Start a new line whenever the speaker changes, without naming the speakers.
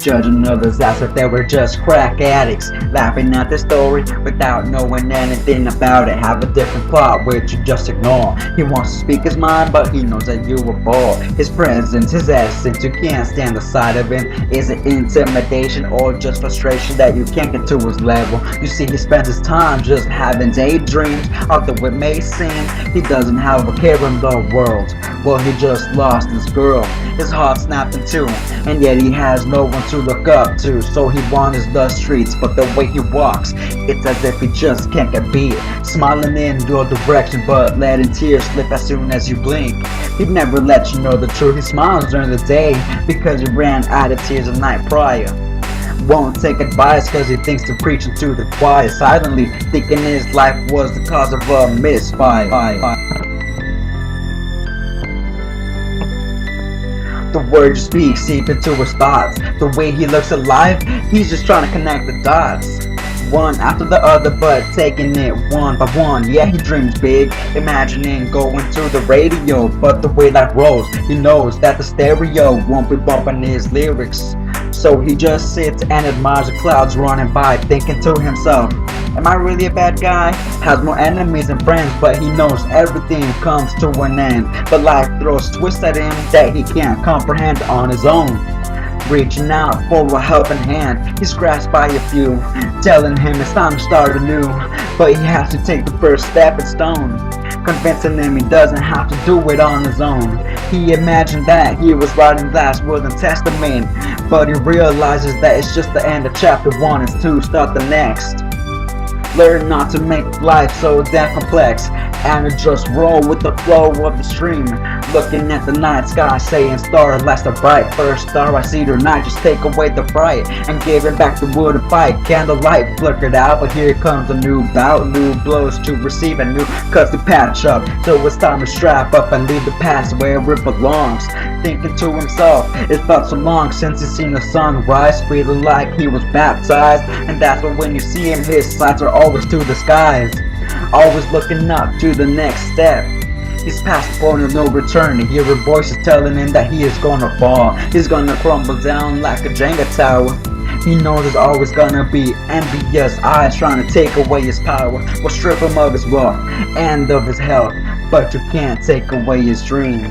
judging others as if they were just crack addicts, laughing at the story without knowing anything about it. Have a different plot which you just ignore. He wants to speak his mind, but he knows that you were bored. His presence, his essence, you can't stand the sight of him. Is it intimidation or just frustration that you can't get to his level? You see, he spends his time just having daydreams, although it may seem he doesn't have a care in the world. Well, he just lost his girl, his heart snapped in two, and yet he has no one to look up to. So he wanders the streets, but the way he walks, it's as if he just can't get beat. Smiling in your direction, but letting tears slip as soon as you blink. He'd never let you know the truth. He smiles during the day because he ran out of tears the night prior. Won't take advice cause he thinks to preaching to the choir, silently thinking his life was the cause of a misfire. The words you speak seep into his thoughts. The way he looks alive, he's just trying to connect the dots, one after the other, but taking it one by one. Yeah, he dreams big, imagining going to the radio, but the way life rolls, he knows that the stereo won't be bumping his lyrics. So he just sits and admires the clouds running by, thinking to himself, am I really a bad guy? Has more enemies than friends, but he knows everything comes to an end. But life throws twists at him that he can't comprehend on his own. Reaching out for a helping hand, he's grasped by a few, telling him it's time to start anew. But he has to take the first stepping stone, convincing him he doesn't have to do it on his own. He imagined that he was writing last will and testament, but he realizes that it's just the end of chapter 1 and to start the next. Learn not to make life so damn complex, and to just roll with the flow of the stream. Looking at the night sky, saying star last a bright. First star I see tonight, just take away the fright and give it back the wood and fight. Candlelight flickered out, but here comes a new bout, new blows to receive and new cuts to patch up. So it's time to strap up and leave the past where it belongs. Thinking to himself, it felt so long since he's seen the sun rise, feeling like he was baptized. And that's when you see him, his sights are always to the skies, always looking up to the next step. He's past the point of no return, and hear voices telling him that he is gonna fall. He's gonna crumble down like a Jenga tower. He knows there's always gonna be envious eyes trying to take away his power, will strip him of his wealth and of his health, but you can't take away his dreams.